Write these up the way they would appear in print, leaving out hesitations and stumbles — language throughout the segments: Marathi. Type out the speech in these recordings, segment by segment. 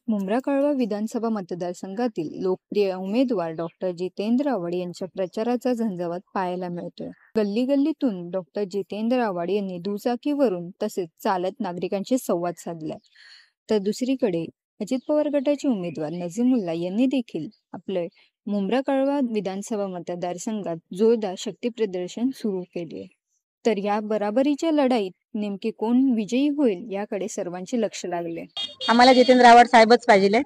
मुंब्रा-कळवा विधानसभा मतदारसंघातील लोकप्रिय उमेदवार डॉक्टर जितेंद्र आव्हाड यांच्या प्रचाराचा झंझावात पाहायला मिळतोय. गल्ली-गल्लीतून डॉक्टर जितेंद्र आव्हाड यांनी दुचाकीवरून तसेच चालत नागरिकांशी संवाद साधलाय. तर दुसरीकडे अजित पवार गटाचे उमेदवार नजीमुल्ला यांनी देखील आपले मुंब्रा-कळवा विधानसभा मतदारसंघात जोरदार शक्तीप्रदर्शन सुरू केले. तर या बराबरीच्या लढाईत नेमके कोण विजयी होईल याकडे सर्वांचे लक्ष लागले. आम्हाला जितेंद्र आव्हाड साहेबच पाहिजे,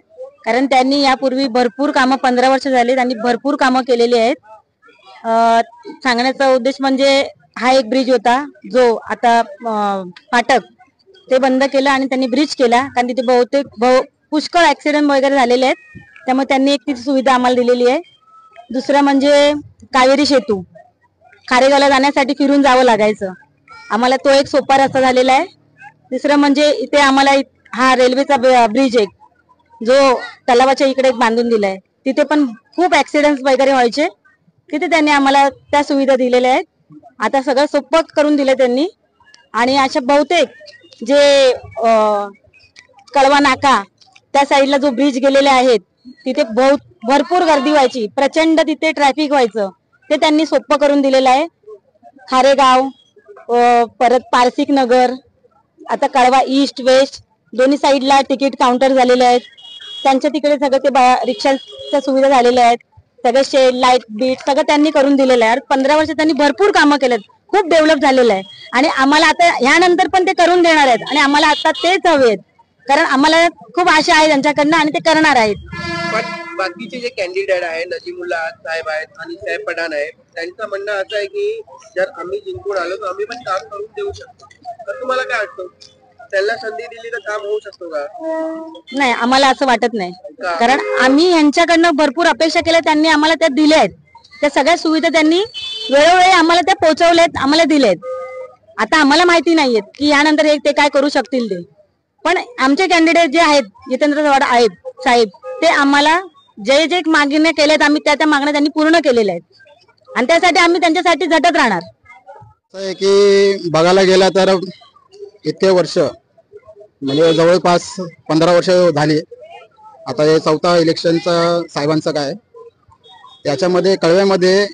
कारण त्यांनी यापूर्वी भरपूर कामं 15 वर्ष झाली त्यांनी भरपूर कामं केलेली आहेत. सांगण्याचा उद्देश म्हणजे हा एक ब्रिज होता जो आता फाटक ते बंद केला आणि त्यांनी ब्रिज केला, कारण तिथे बहुतेक पुष्कळ ऍक्सिडेंट वगैरे झालेले आहेत, त्यामुळे त्यांनी एक ती सुविधा आम्हाला दिलेली आहे. दुसरं म्हणजे कावेरी सेतू, खारेगावला जाण्यासाठी फिरून जावं लागायचं, आम्हाला तो एक सोपा रस्ता झालेला आहे. दुसरं म्हणजे इथे आम्हाला हा रेल्वेचा ब्रिज एक जो तलावाच्या इकडे एक बांधून दिलाय, तिथे पण खूप ऍक्सिडेंट वगैरे व्हायचे, तिथे त्यांनी आम्हाला त्या सुविधा दिलेल्या आहेत. आता सगळं सोपं करून दिलं त्यांनी. आणि अशा बहुतेक जे कळवा नाका त्या साईडला जो ब्रिज गेलेले आहेत तिथे भरपूर गर्दी व्हायची, प्रचंड तिथे ट्रॅफिक व्हायचं, ते त्यांनी सोपं करून दिलेलं आहे. खारेगाव परत पारसिक नगर, आता कळवा ईस्ट वेस्ट दोन्ही साईडला तिकीट काउंटर झालेले आहेत. त्यांच्या तिकडे सगळं ते रिक्षाच्या सुविधा झालेल्या आहेत, सगळं शेड लाईट बीट सगळं त्यांनी करून दिलेलं आहे. 15 वर्ष त्यांनी भरपूर कामं केलेत, खूप डेव्हलप झालेलं आहे आणि आम्हाला आता ह्यानंतर पण ते करून देणार आहेत आणि आम्हाला आता तेच हवे आहेत, कारण आम्हाला खूप आशा आहे त्यांच्याकडनं आणि ते करणार आहेत. पण बाकीचे जे कॅन्डिडेट आहे नजीमुल्ला साहेब आहेत आणि साहेब पठाण आहे, त्यांचं म्हणणं असं आहे की जर आम्ही जिंकून आलो तर आम्ही पण काम करून देऊ शकतो. तर तुम्हाला काय वाटतं, त्यांना संधी दिली तर काम होऊ शकतो का? नाही, आम्हाला असं वाटत नाही, कारण आम्ही यांच्याकडनं भरपूर अपेक्षा केल्या, त्यांनी आम्हाला त्या दिल्या आहेत. त्या सगळ्या सुविधा त्यांनी वेळोवेळी आम्हाला त्या पोहोचवल्यात, आम्हाला दिलेत. आता आम्हाला माहिती नाहीयेत की यानंतर ते काय करू शकतील ते, पण आमचे कॅन्डिडेट जे आहेत जितेंद्र आव्हाड आहेत साहेब, ते आम्हाला जे जे मागण्या केल्यात आम्ही त्या मागण्या त्यांनी पूर्ण केलेल्या आहेत आणि त्यासाठी आम्ही त्यांच्यासाठी झटत राहणार. की बघायला गेला तर इतके वर्ष म्हणजे जवळपास 15 वर्ष झाली. आता हे 4था इलेक्शनचं साहेबांचं काय त्याच्यामध्ये कळव्यामध्ये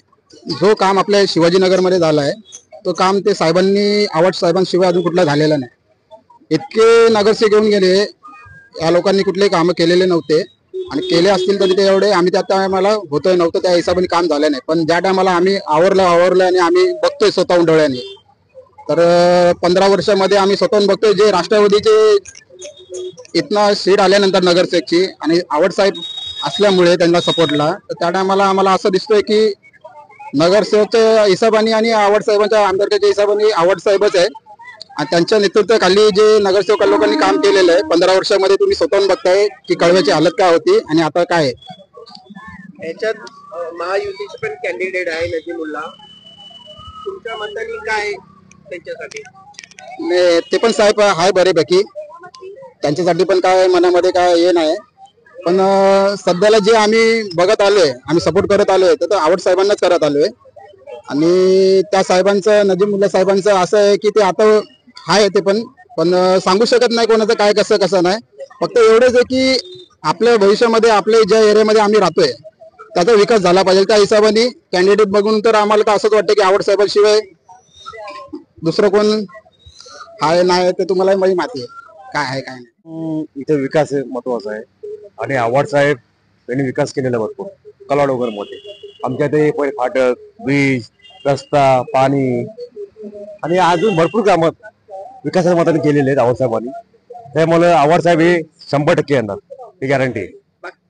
जो काम आपल्या शिवाजीनगरमध्ये झालं आहे तो काम ते साहेबांनी आव्हाड साहेबांशिवाय अजून कुठला झालेला नाही. इतके नगरसेवक घेऊन गेले, या लोकांनी कुठले कामं केलेले नव्हते आणि केले असतील तरी ते एवढे आम्ही त्या टायमाला होतोय नव्हतं त्या हिशोबाने काम झालं नाही. पण ज्या टायमाला आम्ही आवरलं आणि आम्ही बघतोय स्वतःहून डोळ्याने, तर 15 वर्षामध्ये आम्ही स्वतःहून बघतोय जे राष्ट्रवादीचे इथनं सीट आल्यानंतर नगरसेवकची आणि आव्हाड साहेब असल्यामुळे त्यांना सपोर्टला, तर त्या टायमाला आम्हाला असं दिसतोय की नगरसेवकच्या हिशोबाने आणि आव्हाड साहेबांच्या आमदारकीच्या हिशोबाने आव्हाड साहेबच आहे आणि त्यांच्या नेतृत्वाखाली जे नगरसेवक लोकांनी काम केलेलं आहे 15 वर्षामध्ये तुम्ही स्वतःहून बघताय की कळव्याची हालत काय होती आणि आता काय आहे. याच्यात महायुतीचे पण कॅन्डिडेट आहे नजीमुल्ला, तुमच्या मताने काय त्यांच्यासाठी? नाही, ते पण साहेब आहे बरेपैकी, त्यांच्यासाठी पण काय मनामध्ये काय हे नाही. पण सध्याला जे आम्ही बघत आलोय, आम्ही सपोर्ट करत आलोय तर आव्हाड साहेबांनाच करत आलोय. आणि त्या साहेबांचं नजीमुल्ला साहेबांचं असं आहे की ते आता आहे ते पण सांगू शकत नाही कोणाचं काय कसं नाही. फक्त एवढंच आहे की आपल्या भविष्यामध्ये आपल्या ज्या एरियामध्ये आम्ही राहतोय त्याचा विकास झाला पाहिजे. त्या हिशोबाने कॅन्डिडेट बघून तर आम्हाला असंच वाटतं की आव्हाड साहेबांशिवाय दुसरं कोण आहे नाही ते तुम्हाला माहिती आहे काय आहे काय नाही. इथे विकास महत्वाचा आहे आणि आव्हाड साहेब यांनी विकास केलेला भरपूर कलाडोगर मध्ये. आमच्या ते फाटक, ब्रिज, रस्ता, पाणी आणि अजून भरपूर कामं विकासाच्या मताने केलेले आहेत आव्हाड साहेबांनी. त्यामुळे आव्हाड साहेब हे 100% येणार, ही गॅरंटी आहे.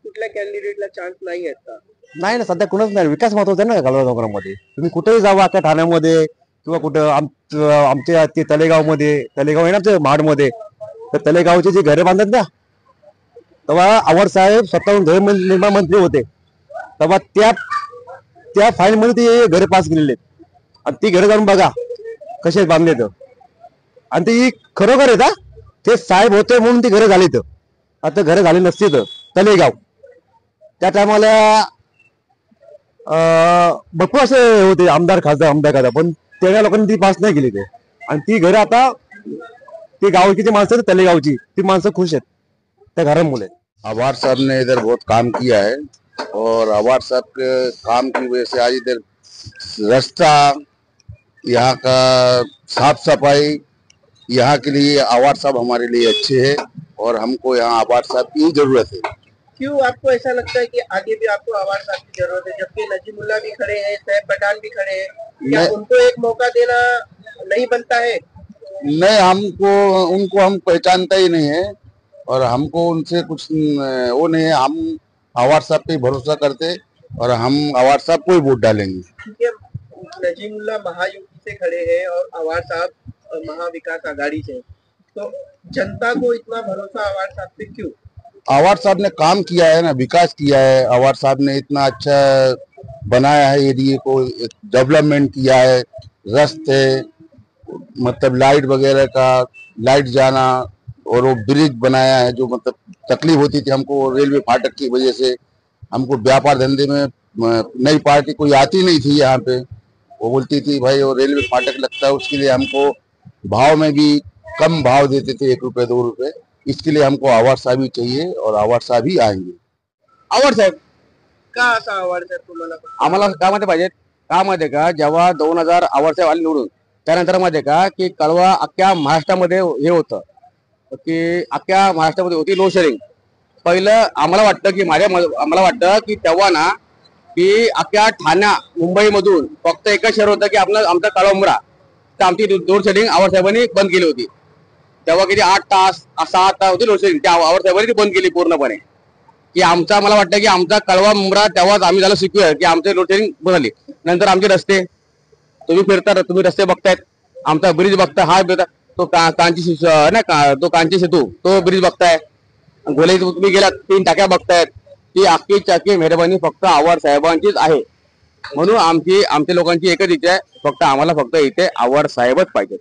कुठल्या कॅन्डिडेटला चान्स नाही आहेत का? नाही ना, सध्या कुणाच नाही. विकास महत्वाचा आहे ना कलाडोगरामध्ये. तुम्ही कुठेही जावा, अख्या ठाण्यामध्ये किंवा कुठं आमच्या ते तलेगाव आहे ना आमच्या महाडमध्ये, तर तलेगावचे जे घरे बांधतात ना, तेव्हा आव्हाड साहेब स्वतःहून घर निर्माण मंत्री होते, तेव्हा त्या फाईल मध्ये ते घरे पास केलेले आहेत आणि ती घरे जाऊन बघा कसे बांधले तर, आणि ती खरोखर आहेत. ते साहेब होते म्हणून ती घरे झाली, तर आता घरे झाली नसती तर तलेगाव त्या टायमाला भरपूर असे होते आमदार खासदार, पण त्या लोकांनी ती पास नाही केली ते, आणि ती घरं आता ती गावची जी माणसं तलेगावची ती माणसं खुश आहेत त्या घरांमुळे. आवार साहब ने इधर बहुत काम किया है और आवार साहब के काम की वजह से आज इधर रास्ता, यहाँ का साफ सफाई, यहाँ के लिए आवार साहब हमारे लिए अच्छे हैं और हमको यहाँ आवार साहब की जरूरत है। क्यों आपको ऐसा लगता है कि आगे भी आपको आवार साहब की जरूरत है, जबकि नजीमुल्ला भी खड़े हैं, सैफ पठान भी खड़े हैं? क्या मैं- उनको एक मौका देना नहीं बनता है? नहीं, हमको उनको हम पहचानता ही नहीं है और हमको उनसे कुछ वो नहीं है। हम आवार साहब पे भरोसा करते और हम आवार साहब को ही वोट डालेंगे। क्योंकि नजीमुल्ला महायुति से खड़े हैं और आवार साहब महाविकास आघाड़ी से, तो जनता को इतना भरोसा आवार साहब पे क्यों? आवार साहब ने काम किया है ना, विकास किया है। आवार साहब ने इतना अच्छा बनाया है, एरिया को डेवलपमेंट किया है, रास्ते मतलब लाइट वगैरह का, लाइट जाना, और वो ब्रिज बनाया है। जो मतलब तकलीफ होती थी हमको रेलवे फाटक की वजह से, हमको व्यापार धंधे में नई पार्टी कोई आती नहीं थी यहाँ पे। वो बोलती थी भाई वो रेलवे फाटक लगता है, उसके लिए हमको भाव में भी कम भाव देते थे, 1 रुपए 2 रुपए। इसके लिए हमको आवार साहब ही चाहिए और आवार साहब ही आएंगे। आवार साहेब का असा आवार साहेब तुम्हाला पसंत? आम्हाला काय माहिती पाहिजे, का माहिती का, जेव्हा 2000 आवार साहेब आले निवडून, त्यानंतर माहिती का की कळवा अख्ख्या महाराष्ट्रामध्ये हे होतं की अख्ख्या महाराष्ट्रामध्ये होती लो शेअरिंग. पहिलं आम्हाला वाटतं की आम्हाला वाटतं की तेव्हा ना की अख्ख्या ठाण्या मुंबईमधून फक्त एकच शहर होतं की आपलं आमचा कळवा उमरा, तर आमची लोड शेडिंग आवार साहेबांनी बंद केली होती. तेव्हा किती 8 तास 6 तास होती लोड शेडिंग, त्या आवार साहेबांनी ती बंद केली पूर्णपणे. की आमचा मला वाटतं की आमचा कळवा मुंब्रा तेव्हाच आम्ही झालं सिक्युअर की आमचे लोड शेडिंग बंद झाली. नंतर आमचे रस्ते, तुम्ही फिरता, तुम्ही रस्ते बघतायत, आमचा ब्रिज बघता, हा तो कांची ना तो कांची सेतू, तो ब्रिज बघताय, गोले तुम्ही गेलात 3 टाक्या बघतायत. ती अख्खी चाकी मेहरबानी फक्त आवार साहेबांचीच आहे. म्हणून आमच्या लोकांची एकच इच्छा आहे, फक्त आम्हाला फक्त इथे आवार साहेबच पाहिजे.